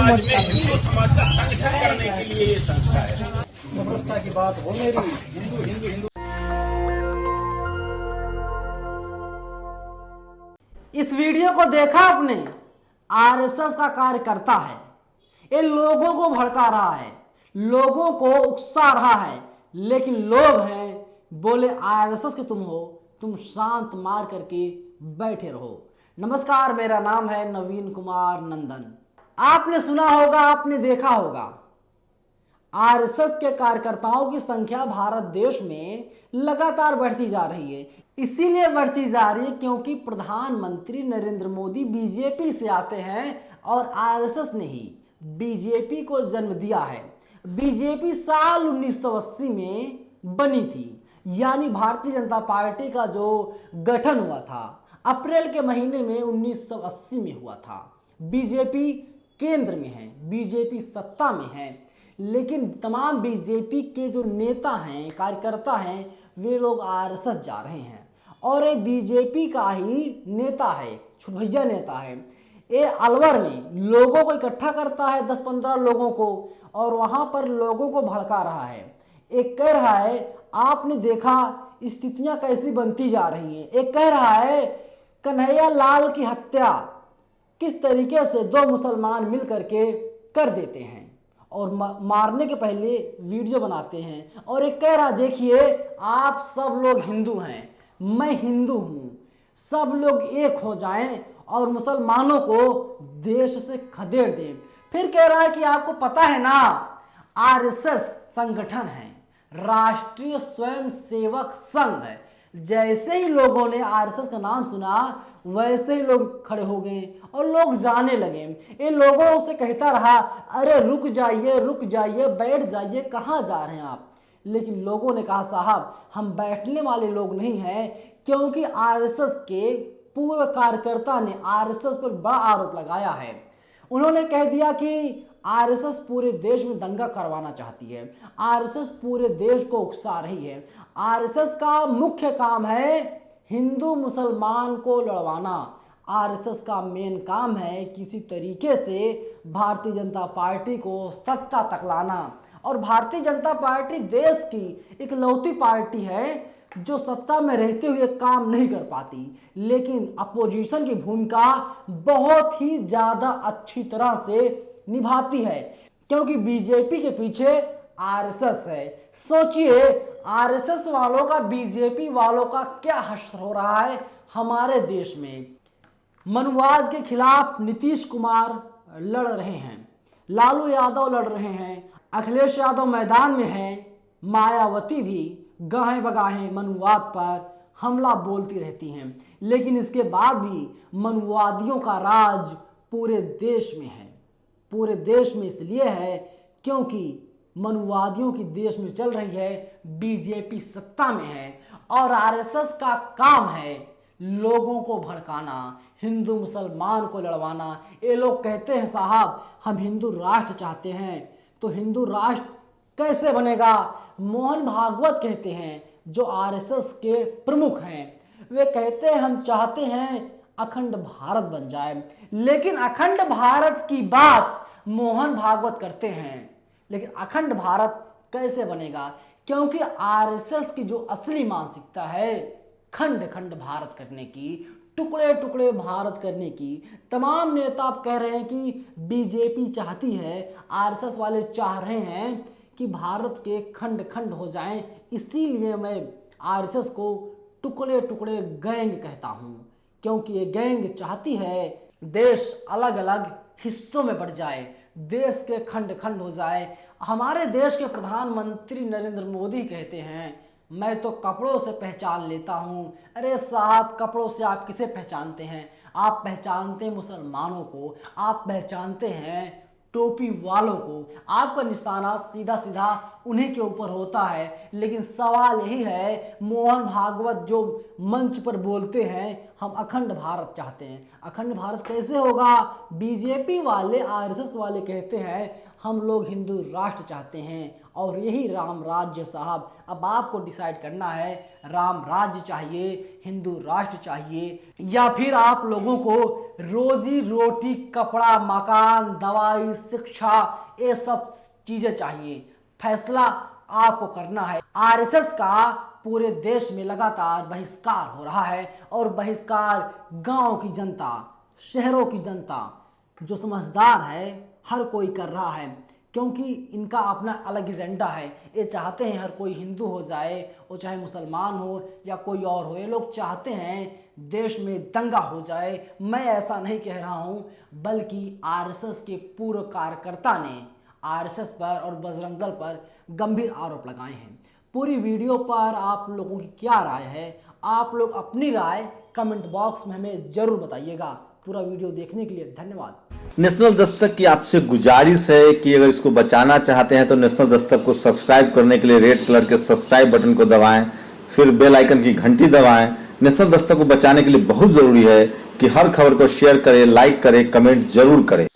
समाज में हिंदू समाज का संगठन करने के लिए ये संस्था है। समरसता की बात हो मेरी, हिंदू हिंदू हिंदू। इस वीडियो को देखा आपने? आरएसएस का कार्यकर्ता है, ये लोगों को भड़का रहा है, लोगों को उकसा रहा है, लेकिन लोग हैं बोले आरएसएस के तुम हो, तुम शांत मार करके बैठे रहो। नमस्कार, मेरा नाम है नवीन कुमार नंदन। आपने सुना होगा, आपने देखा होगा, आरएसएस के कार्यकर्ताओं की संख्या भारत देश में लगातार बढ़ती जा रही है। इसीलिए बढ़ती जा रही है क्योंकि प्रधानमंत्री नरेंद्र मोदी बीजेपी से आते हैं और आरएसएस ने ही बीजेपी को जन्म दिया है। बीजेपी साल 1980 में बनी थी, यानी भारतीय जनता पार्टी का जो गठन हुआ था अप्रैल के महीने में 1980 में हुआ था। बीजेपी केंद्र में है, बीजेपी सत्ता में है, लेकिन तमाम बीजेपी के जो नेता हैं, कार्यकर्ता हैं, वे लोग आरएसएस जा रहे हैं। और ये बीजेपी का ही नेता है, छुटभैया नेता है। ये अलवर में लोगों को इकट्ठा करता है, 10-15 लोगों को, और वहां पर लोगों को भड़का रहा है। एक कह रहा है, आपने देखा स्थितियां कैसी बनती जा रही हैं। एक कह रहा है कन्हैया लाल की हत्या किस तरीके से दो मुसलमान मिल करके कर देते हैं और मारने के पहले वीडियो बनाते हैं। और एक कह रहा, देखिए आप सब लोग हिंदू हैं, मैं हिंदू हूं, सब लोग एक हो जाएं और मुसलमानों को देश से खदेड़ दें। फिर कह रहा है कि आपको पता है ना, आरएसएस संगठन है, राष्ट्रीय स्वयंसेवक संघ है। जैसे ही लोगों ने आरएसएस का नाम सुना वैसे ही लोग खड़े हो गए और लोग जाने लगे। ये लोगों से कहता रहा, अरे रुक जाइए, बैठ जाइए, कहाँ जा रहे हैं आप। लेकिन लोगों ने कहा, साहब हम बैठने वाले लोग नहीं हैं, क्योंकि आरएसएस के पूर्व कार्यकर्ता ने आरएसएस पर बड़ा आरोप लगाया है। उन्होंने कह दिया कि आरएसएस पूरे देश में दंगा करवाना चाहती है, आरएसएस पूरे देश को उकसा रही है। आरएसएस का मुख्य काम है हिंदू मुसलमान को लड़वाना। आरएसएस का मेन काम है किसी तरीके से भारतीय जनता पार्टी को सत्ता तक लाना। और भारतीय जनता पार्टी देश की इकलौती पार्टी है जो सत्ता में रहते हुए काम नहीं कर पाती, लेकिन अपोजिशन की भूमिका बहुत ही ज्यादा अच्छी तरह से निभाती है, क्योंकि बीजेपी के पीछे आरएसएस है। सोचिए आरएसएस वालों का बीजेपी वालों का क्या हश्र हो रहा है हमारे देश में। मनुवाद के खिलाफ नीतीश कुमार लड़ रहे हैं, लालू यादव लड़ रहे हैं, अखिलेश यादव मैदान में है, मायावती भी गाहे बगाहे मनुवाद पर हमला बोलती रहती हैं। लेकिन इसके बाद भी मनुवादियों का राज पूरे देश में है। पूरे देश में इसलिए है क्योंकि मनुवादियों की देश में चल रही है, बीजेपी सत्ता में है। और आरएसएस का काम है लोगों को भड़काना, हिंदू मुसलमान को लड़वाना। ये लोग कहते हैं, साहब हम हिंदू राष्ट्र चाहते हैं, तो हिंदू राष्ट्र कैसे बनेगा? मोहन भागवत कहते हैं, जो आरएसएस के प्रमुख हैं, वे कहते हैं हम चाहते हैं अखंड भारत बन जाए। लेकिन अखंड भारत की बात मोहन भागवत करते हैं, लेकिन अखंड भारत कैसे बनेगा? क्योंकि आरएसएस की जो असली मानसिकता है खंड खंड भारत करने की, टुकड़े टुकड़े भारत करने की। तमाम नेता आप कह रहे हैं कि बीजेपी चाहती है, आरएसएस वाले चाह रहे हैं कि भारत के खंड खंड हो जाएं। इसीलिए मैं आरएसएस को टुकड़े टुकड़े गैंग कहता हूं, क्योंकि ये गैंग चाहती है देश अलग अलग हिस्सों में बढ़ जाए, देश के खंड खंड हो जाए। हमारे देश के प्रधानमंत्री नरेंद्र मोदी कहते हैं, मैं तो कपड़ों से पहचान लेता हूं। अरे साहब, कपड़ों से आप किसे पहचानते हैं? आप पहचानते हैं मुसलमानों को, आप पहचानते हैं टोपी वालों को। आपका निशाना सीधा सीधा उन्हीं के ऊपर होता है। लेकिन सवाल यही है, मोहन भागवत जो मंच पर बोलते हैं हम अखंड भारत चाहते हैं, अखंड भारत कैसे होगा? बीजेपी वाले, आरएसएस वाले कहते हैं हम लोग हिंदू राष्ट्र चाहते हैं, और यही राम राज्य। साहब अब आपको डिसाइड करना है, राम राज्य चाहिए, हिंदू राष्ट्र चाहिए, या फिर आप लोगों को रोजी रोटी, कपड़ा, मकान, दवाई, शिक्षा, ये सब चीजें चाहिए। फैसला आपको करना है। आरएसएस का पूरे देश में लगातार बहिष्कार हो रहा है और बहिष्कार गांव की जनता, शहरों की जनता जो समझदार है हर कोई कर रहा है, क्योंकि इनका अपना अलग एजेंडा है। ये चाहते हैं हर कोई हिंदू हो जाए, वो चाहे मुसलमान हो या कोई और हो। ये लोग चाहते हैं देश में दंगा हो जाए। मैं ऐसा नहीं कह रहा हूं, बल्कि आरएसएस के पूर्व कार्यकर्ता ने आरएसएस पर और बजरंग दल पर गंभीर आरोप लगाए हैं। पूरी वीडियो पर आप लोगों की क्या राय है? आप लोग अपनी राय कमेंट बॉक्स में हमें जरूर बताइएगा। पूरा वीडियो देखने के लिए धन्यवाद। नेशनल दस्तक की आपसे गुजारिश है कि अगर इसको बचाना चाहते हैं तो नेशनल दस्तक को सब्सक्राइब करने के लिए रेड कलर के सब्सक्राइब बटन को दबाएं, फिर बेल आइकन की घंटी दबाएं। नेशनल दस्तक को बचाने के लिए बहुत जरूरी है कि हर खबर को शेयर करें, लाइक करें, कमेंट जरूर करें।